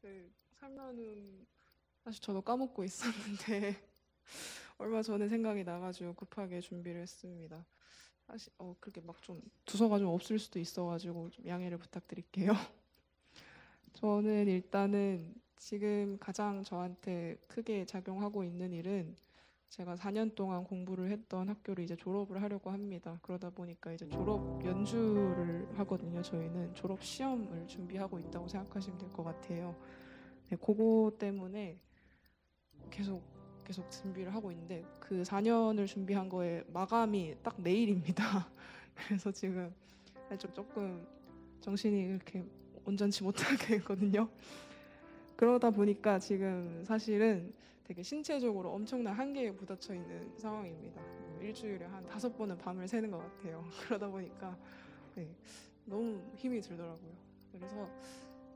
그 삼나눔 사실 저도 까먹고 있었는데 얼마 전에 생각이 나가지고 급하게 준비를 했습니다. 사실 그렇게 막 좀 두서가 좀 없을 수도 있어가지고 좀 양해를 부탁드릴게요. 저는 일단은 지금 가장 저한테 크게 작용하고 있는 일은 제가 4년 동안 공부를 했던 학교를 이제 졸업을 하려고 합니다. 그러다 보니까 이제 졸업 연주를 하거든요. 저희는 졸업 시험을 준비하고 있다고 생각하시면 될 것 같아요. 네, 그거 때문에 계속 계속 준비를 하고 있는데 그 4년을 준비한 거에 마감이 딱 내일입니다. 그래서 지금 조금 정신이 이렇게 온전치 못하게 했거든요. 그러다 보니까 지금 사실은 되게 신체적으로 엄청난 한계에 부딪혀 있는 상황입니다. 일주일에 한 5번은 밤을 새는 것 같아요. 그러다 보니까 네, 너무 힘이 들더라고요. 그래서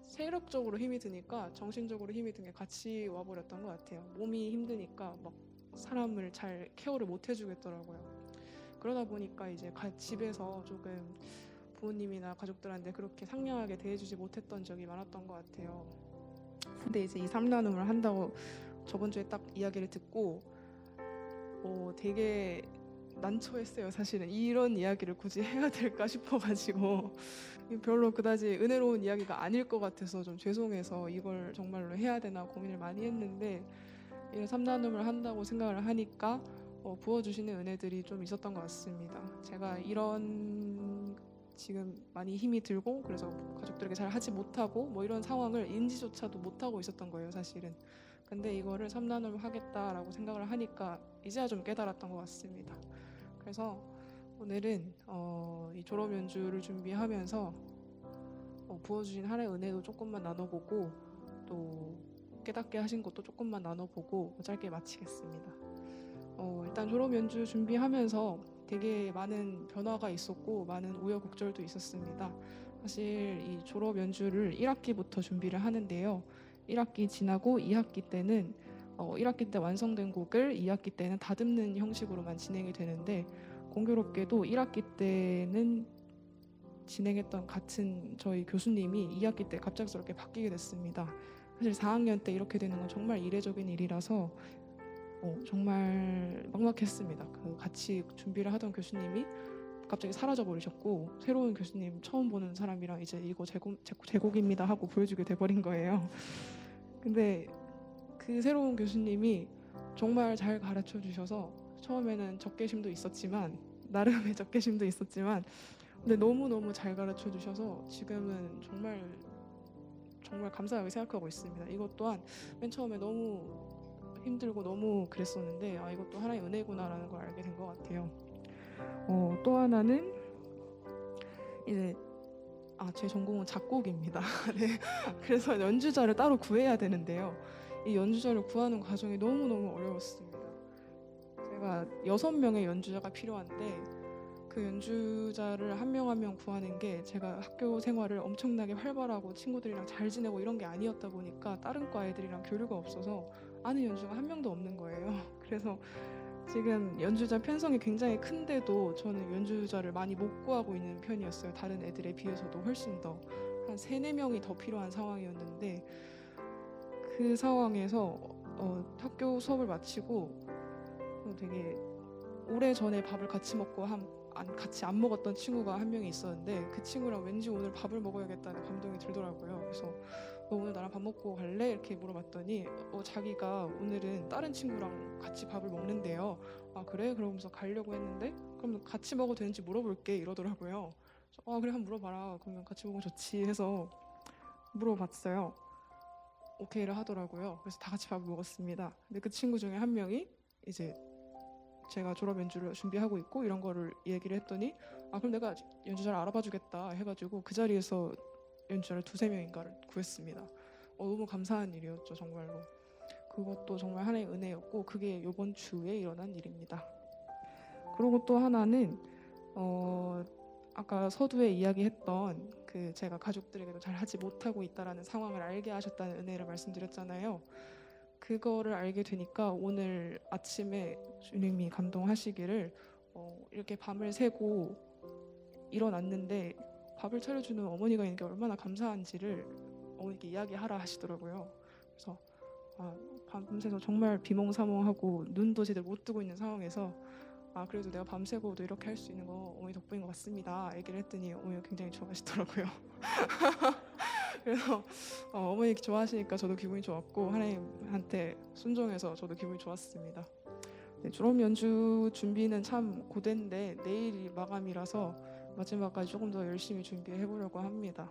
체력적으로 힘이 드니까 정신적으로 힘이 든 게 같이 와버렸던 것 같아요. 몸이 힘드니까 막 사람을 잘 케어를 못 해주겠더라고요. 그러다 보니까 이제 집에서 조금 부모님이나 가족들한테 그렇게 상냥하게 대해주지 못했던 적이 많았던 것 같아요. 근데 이제 이 삼나눔을 한다고 저번 주에 딱 이야기를 듣고 되게 난처했어요. 사실은 이런 이야기를 굳이 해야 될까 싶어가지고 별로 그다지 은혜로운 이야기가 아닐 것 같아서 좀 죄송해서 이걸 정말로 해야 되나 고민을 많이 했는데 이런 삼나눔을 한다고 생각을 하니까 부어주시는 은혜들이 좀 있었던 것 같습니다. 제가 이런 지금 많이 힘이 들고 그래서 가족들에게 잘 하지 못하고 뭐 이런 상황을 인지조차도 못하고 있었던 거예요, 사실은. 근데 이거를 삼나눔을 하겠다라고 생각을 하니까 이제야 좀 깨달았던 것 같습니다. 그래서 오늘은 이 졸업 연주를 준비하면서 부어주신 하나의 은혜도 조금만 나눠보고 또 깨닫게 하신 것도 조금만 나눠보고 짧게 마치겠습니다. 일단 졸업 연주 준비하면서 되게 많은 변화가 있었고 많은 우여곡절도 있었습니다. 사실 이 졸업 연주를 1학기부터 준비를 하는데요. 1학기 지나고 2학기 때는 1학기 때 완성된 곡을 2학기 때는 다듬는 형식으로만 진행이 되는데 공교롭게도 1학기 때는 진행했던 같은 저희 교수님이 2학기 때 갑작스럽게 바뀌게 됐습니다. 사실 4학년 때 이렇게 되는 건 정말 이례적인 일이라서 정말 막막했습니다. 그 같이 준비를 하던 교수님이 갑자기 사라져 버리셨고 새로운 교수님 처음 보는 사람이랑 이제 이거 제곡입니다 하고 보여주게 돼버린 거예요. 근데 그 새로운 교수님이 정말 잘 가르쳐 주셔서 처음에는 적개심도 있었지만 나름의 적개심도 있었지만 근데 너무너무 잘 가르쳐 주셔서 지금은 정말 정말 감사하게 생각하고 있습니다. 이것 또한 맨 처음에 너무 힘들고 너무 그랬었는데 이것도 하나의 은혜구나라는 걸 알게 된 것 같아요. 또 하나는 이제 제 전공은 작곡입니다. 네. 그래서 연주자를 따로 구해야 되는데요. 이 연주자를 구하는 과정이 너무너무 어려웠습니다. 제가 6명의 연주자가 필요한데 그 연주자를 한 명 한 명 구하는 게 제가 학교 생활을 엄청나게 활발하고 친구들이랑 잘 지내고 이런 게 아니었다 보니까 다른 과 애들이랑 교류가 없어서 아는 연주가 한 명도 없는 거예요. 그래서 지금 연주자 편성이 굉장히 큰데도 저는 연주자를 많이 못 구하고 있는 편이었어요. 다른 애들에 비해서도 훨씬 더. 한 3, 4명이 더 필요한 상황이었는데 그 상황에서 학교 수업을 마치고 되게 오래전에 밥을 같이 먹고 같이 안 먹었던 친구가 한 명이 있었는데 그 친구랑 왠지 오늘 밥을 먹어야겠다는 감동이 들더라고요. 그래서 너 오늘 나랑 밥 먹고 갈래? 이렇게 물어봤더니 자기가 오늘은 다른 친구랑 같이 밥을 먹는데요. 아 그래? 그러면서 가려고 했는데 그럼 같이 먹어도 되는지 물어볼게 이러더라고요. 그래서, 그래 한번 물어봐라. 그러면 같이 먹으면 좋지 해서 물어봤어요. 오케이를 하더라고요. 그래서 다 같이 밥을 먹었습니다. 근데 그 친구 중에 한 명이 이제 제가 졸업 연주를 준비하고 있고 이런 거를 얘기를 했더니 그럼 내가 연주자를 알아봐 주겠다 해가지고 그 자리에서 연주자를 2~3명인가를 구했습니다. 너무 감사한 일이었죠 정말로. 그것도 정말 하나의 은혜였고 그게 이번 주에 일어난 일입니다. 그리고 또 하나는 아까 서두에 이야기했던 그 제가 가족들에게도 잘 하지 못하고 있다라는 상황을 알게 하셨다는 은혜를 말씀드렸잖아요. 그거를 알게 되니까 오늘 아침에 주님이 감동하시기를 이렇게 밤을 새고 일어났는데 밥을 차려주는 어머니가 있는 게 얼마나 감사한지를 어머니께 이야기하라 하시더라고요. 그래서 밤새서 정말 비몽사몽하고 눈도 제대로 못 뜨고 있는 상황에서 그래도 내가 밤새고도 이렇게 할 수 있는 거 어머니 덕분인 것 같습니다. 얘기를 했더니 어머니가 굉장히 좋아하시더라고요. 그래서 어머니 좋아하시니까 저도 기분이 좋았고 하나님한테 순종해서 저도 기분이 좋았습니다. 네, 졸업 연주 준비는 참 고된데 내일이 마감이라서 마지막까지 조금 더 열심히 준비해 보려고 합니다.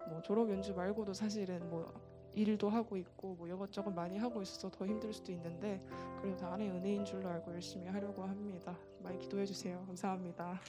뭐 졸업 연주 말고도 사실은 뭐 일도 하고 있고 뭐 이것저것 많이 하고 있어서 더 힘들 수도 있는데 그래도 다 하나의 은혜인 줄로 알고 열심히 하려고 합니다. 많이 기도해 주세요. 감사합니다.